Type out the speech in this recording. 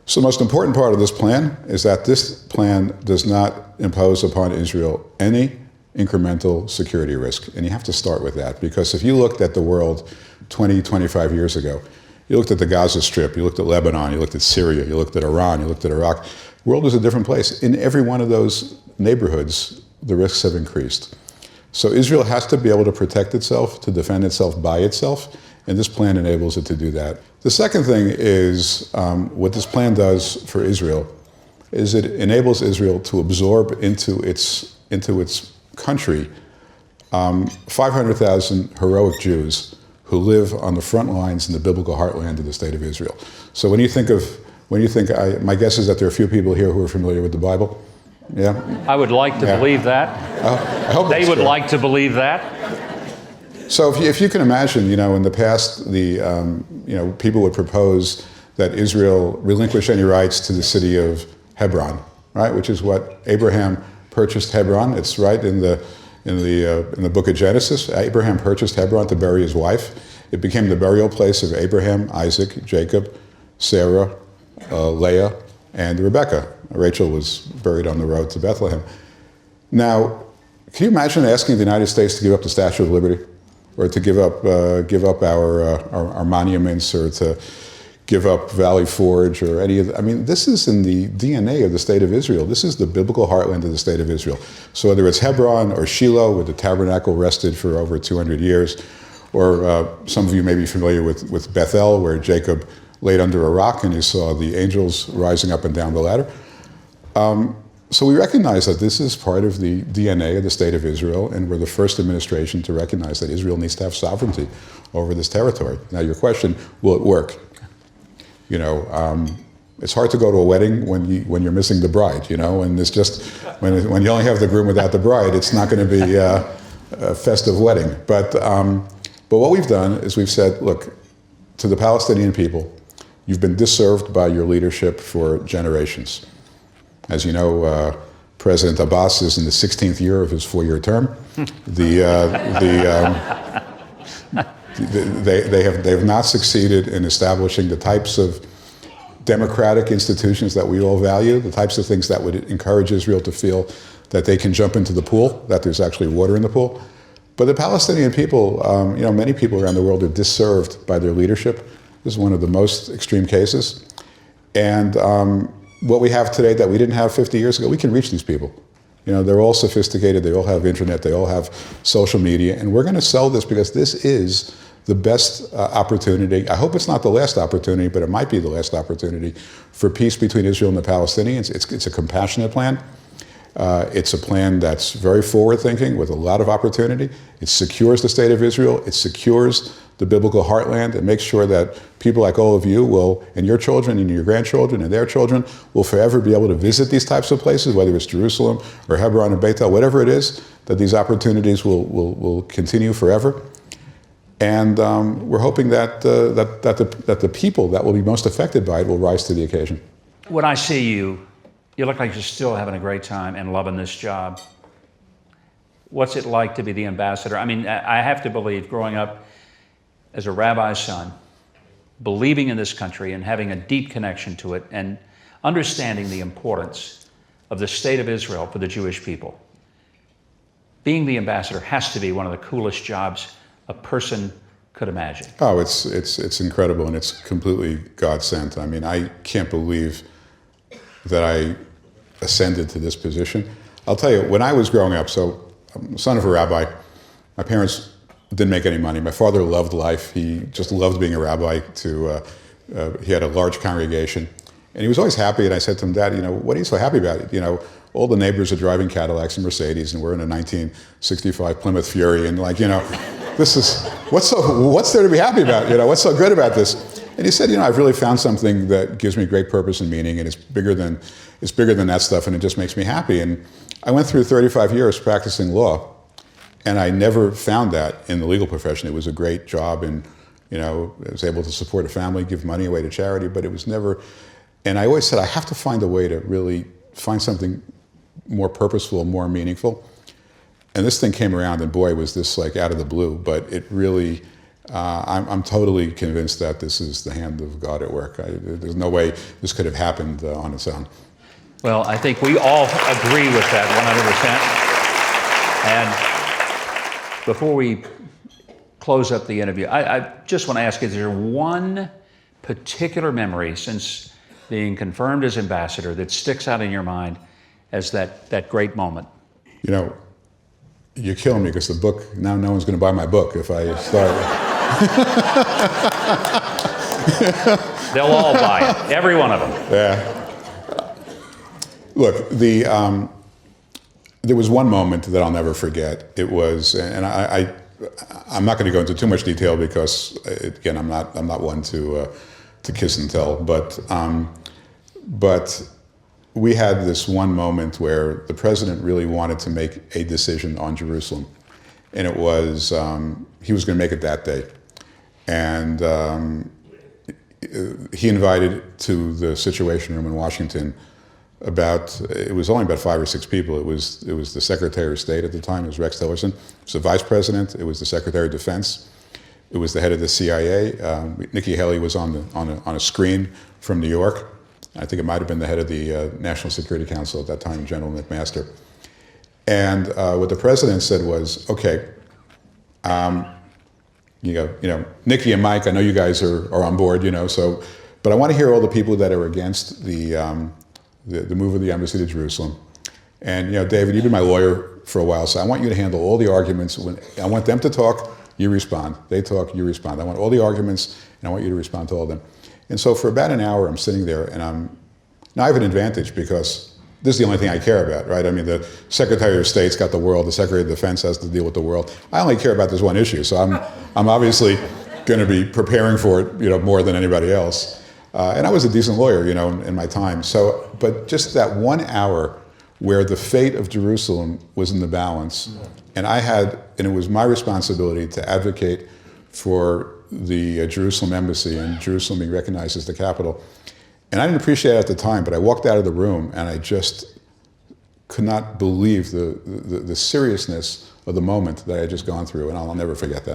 So the most important part of this plan is that this plan does not impose upon Israel any incremental security risk. And you have to start with that, because if you looked at the world 20, 25 years ago, you looked at the Gaza Strip, you looked at Lebanon, you looked at Syria, you looked at Iran, you looked at Iraq, the world was a different place. In every one of those neighborhoods, the risks have increased. So Israel has to be able to protect itself, to defend itself by itself, and this plan enables it to do that. The second thing is, what this plan does for Israel is it enables Israel to absorb into its country 500,000 heroic Jews who live on the front lines in the biblical heartland of the state of Israel. So my guess is that there are a few people here who are familiar with the Bible. Yeah? I would like to believe that. I hope they would like to believe that. So if you can imagine, in the past, people would propose that Israel relinquish any rights to the city of Hebron, right? Which is what Abraham purchased Hebron. It's right in the book of Genesis. Abraham purchased Hebron to bury his wife. It became the burial place of Abraham, Isaac, Jacob, Sarah, Leah, and Rebekah. Rachel was buried on the road to Bethlehem. Now, can you imagine asking the United States to give up the Statue of Liberty, or to give up our monuments, or to give up Valley Forge, or any of this is in the DNA of the state of Israel. This is the biblical heartland of the state of Israel. So whether it's Hebron or Shiloh, where the tabernacle rested for over 200 years, or some of you may be familiar with Bethel, where Jacob laid under a rock and he saw the angels rising up and down the ladder. So we recognize that this is part of the DNA of the state of Israel, and we're the first administration to recognize that Israel needs to have sovereignty over this territory. Now, your question, will it work? It's hard to go to a wedding when you're missing the bride, and it's just, when you only have the groom without the bride, it's not going to be a festive wedding. But what we've done is we've said, look, to the Palestinian people, you've been disserved by your leadership for generations. As you know, President Abbas is in the 16th year of his 4-year term. They have not succeeded in establishing the types of democratic institutions that we all value, the types of things that would encourage Israel to feel that they can jump into the pool, that there's actually water in the pool. But the Palestinian people, many people around the world are disserved by their leadership. This is one of the most extreme cases. And what we have today that we didn't have 50 years ago, we can reach these people. They're all sophisticated, they all have internet, they all have social media, and we're going to sell this because this is the best opportunity. I hope it's not the last opportunity, but it might be the last opportunity for peace between Israel and the Palestinians. It's a compassionate plan. It's a plan that's very forward-thinking with a lot of opportunity. It secures the state of Israel. It secures the biblical heartland. It makes sure that people like all of you will, and your children and your grandchildren and their children, will forever be able to visit these types of places, whether it's Jerusalem or Hebron or Bethel, whatever it is, that these opportunities will continue forever. And we're hoping that the people that will be most affected by it will rise to the occasion. When I see you, you look like you're still having a great time and loving this job. What's it like to be the ambassador? I have to believe, growing up as a rabbi's son, believing in this country and having a deep connection to it, and understanding the importance of the state of Israel for the Jewish people, being the ambassador has to be one of the coolest jobs a person could imagine. Oh, it's incredible, and it's completely God-sent. I can't believe that I ascended to this position. I'll tell you, when I was growing up, so I'm the son of a rabbi, my parents didn't make any money. My father loved life. He just loved being a rabbi. He had a large congregation, and he was always happy. And I said to him, Dad, what are you so happy about? All the neighbors are driving Cadillacs and Mercedes, and we're in a 1965 Plymouth Fury, and this is, what's there to be happy about? What's so good about this? And he said, I've really found something that gives me great purpose and meaning, and it's bigger than that stuff, and it just makes me happy. And I went through 35 years practicing law, and I never found that in the legal profession. It was a great job, and I was able to support a family, give money away to charity, but it was never. And I always said, I have to find a way to really find something more purposeful, more meaningful. And this thing came around, and boy, was this like out of the blue, but it really I'm totally convinced that this is the hand of God at work. There's no way this could have happened on its own. Well, I think we all agree with that 100%. And before we close up the interview, I just want to ask you, is there one particular memory since being confirmed as ambassador that sticks out in your mind as that great moment? You know, you're killing me because the book, now no one's going to buy my book if I start. They'll all buy it, every one of them. Yeah. Look, there was one moment that I'll never forget. It was, and I'm not going to go into too much detail because, again, I'm not one to kiss and tell. But we had this one moment where the president really wanted to make a decision on Jerusalem, and it was he was going to make it that day, and he invited to the Situation Room in Washington. It was only about 5 or 6 people. It was the Secretary of State at the time, it was Rex Tillerson. It was the Vice President, it was the Secretary of Defense, it was the head of the CIA. Nikki Haley was on a screen from New York. I think it might have been the head of the National Security Council at that time, General McMaster. And what the president said was, okay, Nikki and Mike, I know you guys are on board, but I want to hear all the people that are against the move of the embassy to Jerusalem. And, David, you've been my lawyer for a while, so I want you to handle all the arguments. I want them to talk, you respond. They talk, you respond. I want all the arguments, and I want you to respond to all of them. And so for about an hour, I'm sitting there, and now I have an advantage because this is the only thing I care about, right? I mean, the Secretary of State's got the world, the Secretary of Defense has to deal with the world. I only care about this one issue, so I'm obviously going to be preparing for it, more than anybody else. And I was a decent lawyer, in my time. So, but just that 1 hour where the fate of Jerusalem was in the balance, and it was my responsibility to advocate for the Jerusalem embassy and Jerusalem being recognized as the capital. And I didn't appreciate it at the time, but I walked out of the room and I just could not believe the seriousness of the moment that I had just gone through, and I'll never forget that.